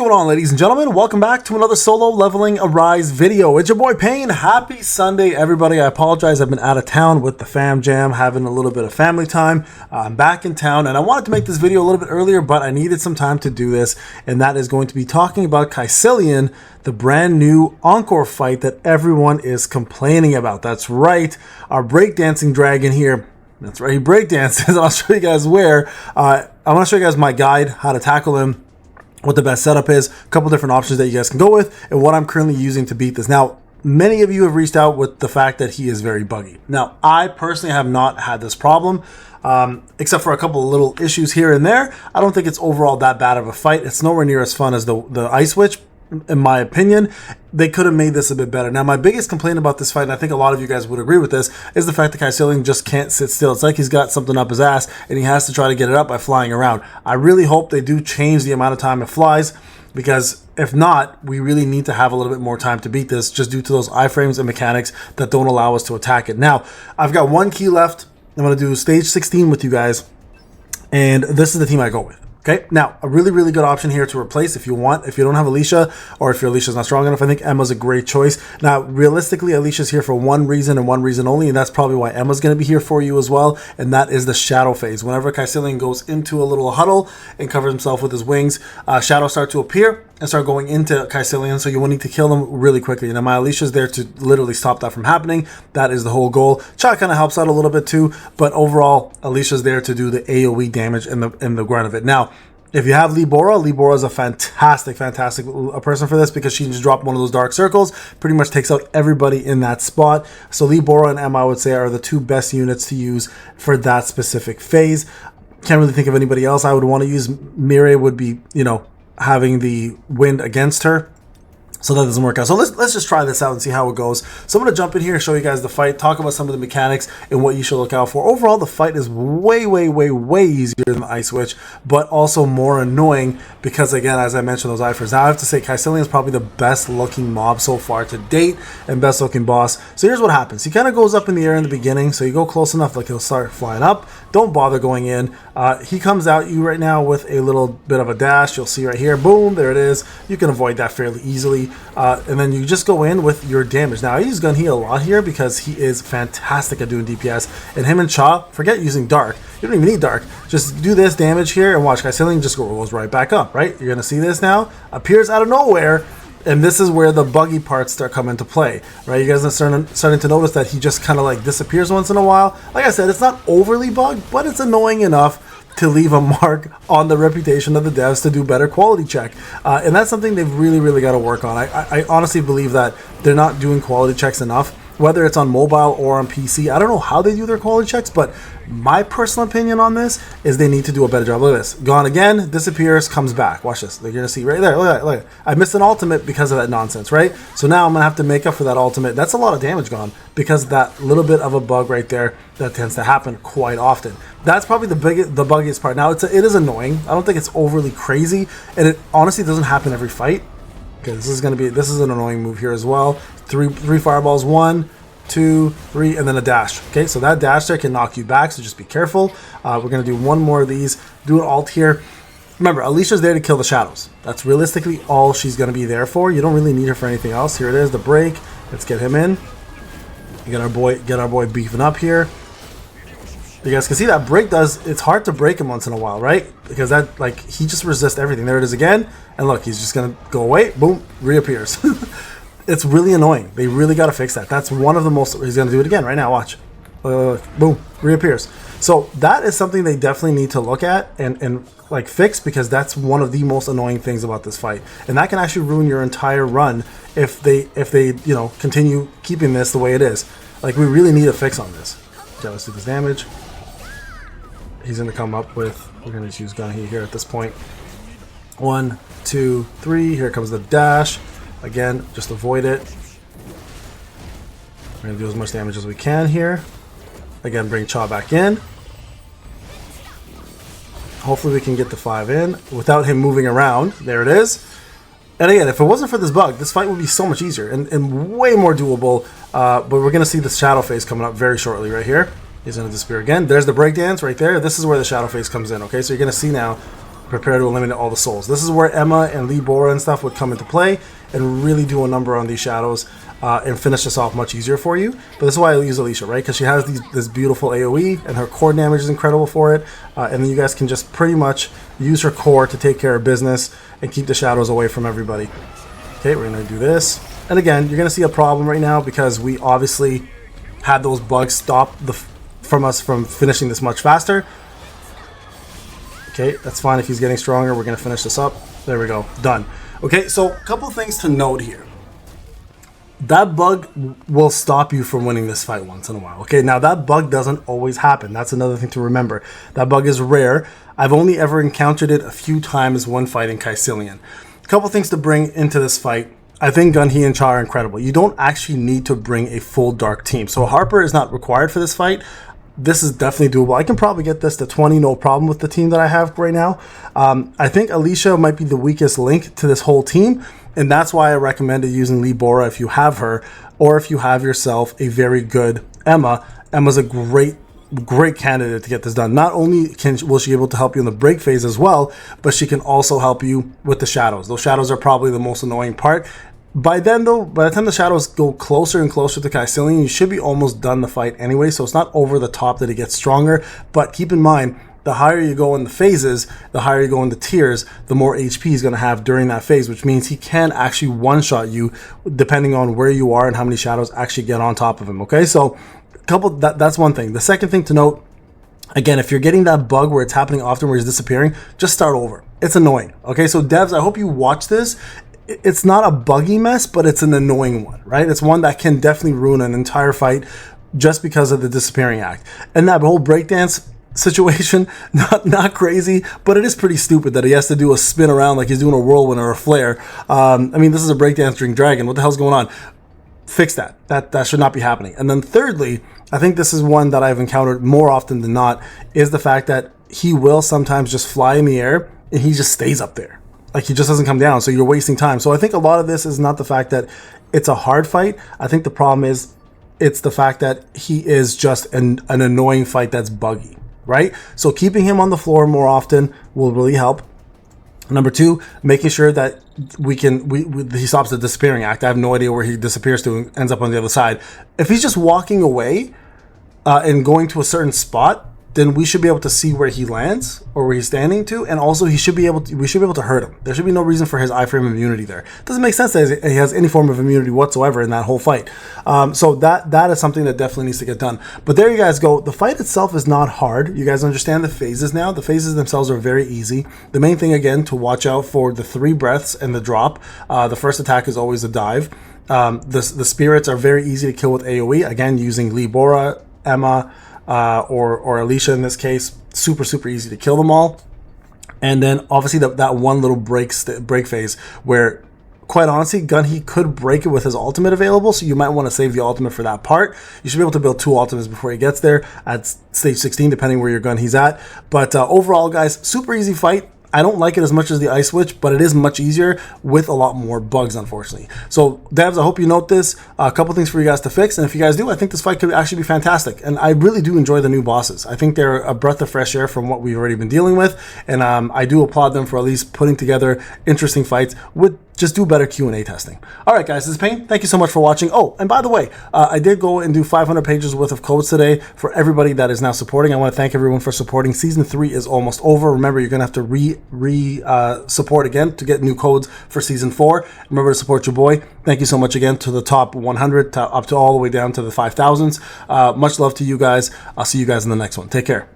going on, ladies and gentlemen? Welcome back to another solo leveling Arise video. It's your boy Payne. Happy Sunday, everybody. I apologize. I've been out of town with the fam jam, having a little bit of family time. I'm back in town, and I wanted to make this video a little bit earlier, but I needed some time to do this, and that is going to be talking about KAISELLIN, the brand new Encore fight that everyone is complaining about. That's right, our breakdancing dragon here. That's right, he breakdances, and I'll show you guys where. I want to show you guys my guide, how to tackle him, what the best setup is, a couple different options that you guys can go with, and what I'm currently using to beat this. Now, many of you have reached out with the fact that he is very buggy. Now, I personally have not had this problem, except for a couple of little issues here and there. I don't think it's overall that bad of a fight. It's nowhere near as fun as the Ice Witch, in my opinion. They could have made this a bit better. Now, my biggest complaint about this fight, and I think a lot of you guys would agree with this, is the fact that KAISELLIN just can't sit still. It's like he's got something up his ass, and he has to try to get it up by flying around. I really hope they do change the amount of time it flies, because if not, we really need to have a little bit more time to beat this, just due to those iframes and mechanics that don't allow us to attack it. Now, I've got one key left. I'm going to do stage 16 with you guys, and this is the team I go with. Okay, now a really good option here to replace if you want. If you don't have Alicia, or if your Alicia's not strong enough, I think Emma's a great choice. Now, realistically, Alicia's here for one reason and one reason only, and that's probably why Emma's going to be here for you as well, and that is the shadow phase. Whenever KAISELLIN goes into a little huddle and covers himself with his wings, shadows start to appear and start going into KAISELLIN, so you will need to kill them really quickly. Now, my Alicia's there to literally stop that from happening. That is the whole goal. Cha kind of helps out a little bit too, but overall, Alicia's there to do the AoE damage in the grunt of it. Now, if you have Libora is a fantastic person for this, because she can just drop one of those dark circles, pretty much takes out everybody in that spot. So Libora and Emma, I would say, are the two best units to use for that specific phase. Can't really think of anybody else I would want to use. Mireille would be, you know, having the wind against her, so that doesn't work out. So let's just try this out and see how it goes. So I'm going to jump in here and show you guys the fight, talk about some of the mechanics and what you should look out for. Overall, the fight is way easier than the Ice Witch, but also more annoying because, again, as I mentioned, those iframes. Now, I have to say, KAISELLIN is probably the best looking mob so far to date and best looking boss. So here's what happens. He kind of goes up in the air in the beginning, so you go close enough, like he'll start flying up. Don't bother going in. He comes at you right now with a little bit of a dash. You'll see right here. Boom, there it is. You can avoid that fairly easily. And then you just go in with your damage. Now, I use Gun He a lot here because he is fantastic at doing DPS. And him and Cha, forget using Dark. You don't even need Dark. Just do this damage here and watch. KAISELLIN just goes right back up, right? You're going to see this now. Appears out of nowhere. And this is where the buggy parts start coming into play, right? You guys are starting to notice that he just kind of like disappears once in a while. Like I said, it's not overly bugged, but it's annoying enough to leave a mark on the reputation of the devs to do better quality check. And that's something they've really got to work on. I honestly believe that they're not doing quality checks enough, whether it's on mobile or on PC. I don't know how they do their quality checks, but my personal opinion on this is they need to do a better job. Look at this. Gone again, disappears, comes back. Watch this. You're going to see right there. Look at that. Look at that. I missed an ultimate because of that nonsense, right? So now I'm going to have to make up for that ultimate. That's a lot of damage gone because of that little bit of a bug right there that tends to happen quite often. That's probably the buggiest part. Now, it is annoying. I don't think it's overly crazy, and it honestly doesn't happen every fight. Okay, this is an annoying move here as well. Three fireballs, 1, 2, 3, and then a dash. Okay, so that dash there can knock you back, so just be careful. We're gonna do one more of these. Do an alt here. Remember, Alicia's there to kill the shadows. That's realistically all she's gonna be there for. You don't really need her for anything else. Here it is, the break. Let's get him in. Get our boy beefing up here. You guys can see that break it's hard to break him once in a while, right? Because that, like, he just resists everything. There it is again. And look, he's just gonna go away. Boom, reappears. It's really annoying. They really got to fix that. That's one of the most... He's going to do it again right now. Watch. Boom. Reappears. So that is something they definitely need to look at and like fix, because that's one of the most annoying things about this fight. And that can actually ruin your entire run if they you know, continue keeping this the way it is. Like, we really need a fix on this. Okay, let's do this damage. He's going to come up with... We're going to use Gun He here at this point. 1, 2, 3. Here comes the dash. Again, just avoid it. We're going to do as much damage as we can here. Again, bring Cha back in. Hopefully we can get the 5 in without him moving around. There it is. And again, if it wasn't for this bug, this fight would be so much easier and way more doable. But we're going to see the shadow phase coming up very shortly right here. He's going to disappear again. There's the breakdance right there. This is where the shadow phase comes in. Okay, so you're going to see now prepare to eliminate all the souls. This is where Emma and Lee Bora and stuff would come into play and really do a number on these shadows and finish this off much easier for you. But this is why I use Alicia, right? Because she has this beautiful AoE and her core damage is incredible for it. And then you guys can just pretty much use her core to take care of business and keep the shadows away from everybody. Okay, we're going to do this. And again, you're going to see a problem right now because we obviously had those bugs stop from us from finishing this much faster. Okay, that's fine. If he's getting stronger, we're going to finish this up. There we go. Done. Okay, so a couple things to note here. That bug will stop you from winning this fight once in a while. Okay, now that bug doesn't always happen. That's another thing to remember. That bug is rare. I've only ever encountered it a few times when fighting KAISELLIN. A couple things to bring into this fight. I think Gunhee and Cha are incredible. You don't actually need to bring a full dark team. So Harper is not required for this fight. This is definitely doable. I can probably get this to 20, no problem with the team that I have right now. I think Alicia might be the weakest link to this whole team, and that's why I recommended using Lee Bora if you have her, or if you have yourself a very good Emma. Emma's a great candidate to get this done. Not only will she be able to help you in the break phase as well, but she can also help you with the shadows. Those shadows are probably the most annoying part. By then though, by the time the shadows go closer and closer to KAISELLIN, you should be almost done the fight anyway, so it's not over the top that it gets stronger. But keep in mind, the higher you go in the phases, the higher you go in the tiers, the more HP he's going to have during that phase, which means he can actually one-shot you depending on where you are and how many shadows actually get on top of him, okay? So that's one thing. The second thing to note, again, if you're getting that bug where it's happening often where he's disappearing, just start over. It's annoying, okay? So devs, I hope you watch this. It's not a buggy mess, but it's an annoying one, right? It's one that can definitely ruin an entire fight just because of the disappearing act. And that whole breakdance situation, not crazy, but it is pretty stupid that he has to do a spin around like he's doing a whirlwind or a flare. I mean, this is a breakdance during Dragon. What the hell's going on? Fix that. That should not be happening. And then thirdly, I think this is one that I've encountered more often than not, is the fact that he will sometimes just fly in the air and he just stays up there. Like he just doesn't come down, so you're wasting time. So I think a lot of this is not the fact that it's a hard fight. I think the problem is it's the fact that he is just an annoying fight that's buggy, right? So keeping him on the floor more often will really help. Number two, making sure that he stops the disappearing act. I have no idea where he disappears to and ends up on the other side. If he's just walking away and going to a certain spot, then we should be able to see where he lands or where he's standing to, and also we should be able to hurt him. There should be no reason for his iframe immunity there. It doesn't make sense that he has any form of immunity whatsoever in that whole fight. So that is something that definitely needs to get done. But there you guys go. The fight itself is not hard. You guys understand the phases now. The phases themselves are very easy. The main thing, again, to watch out for the 3 breaths and the drop. The first attack is always a dive. The spirits are very easy to kill with AoE. Again, using Lee Bora, Emma, or Alicia in this case, super easy to kill them all. And then obviously that one little break phase where, quite honestly, Gunhee could break it with his ultimate available, so you might want to save the ultimate for that part. You should be able to build 2 ultimates before he gets there at stage 16, depending where your Gunhee's at. But overall, guys, super easy fight. I don't like it as much as the Ice Witch, but it is much easier with a lot more bugs, unfortunately. So, devs, I hope you note this. A couple things for you guys to fix, and if you guys do, I think this fight could actually be fantastic. And I really do enjoy the new bosses. I think they're a breath of fresh air from what we've already been dealing with, and I do applaud them for at least putting together interesting fights with just do better Q&A testing. All right, guys, this is Payne. Thank you so much for watching. Oh, and by the way, I did go and do 500 pages worth of codes today for everybody that is now supporting. I want to thank everyone for supporting. Season 3 is almost over. Remember, you're going to have to support again to get new codes for Season 4. Remember to support your boy. Thank you so much again to the top 100, up to all the way down to the 5,000s. Much love to you guys. I'll see you guys in the next one. Take care.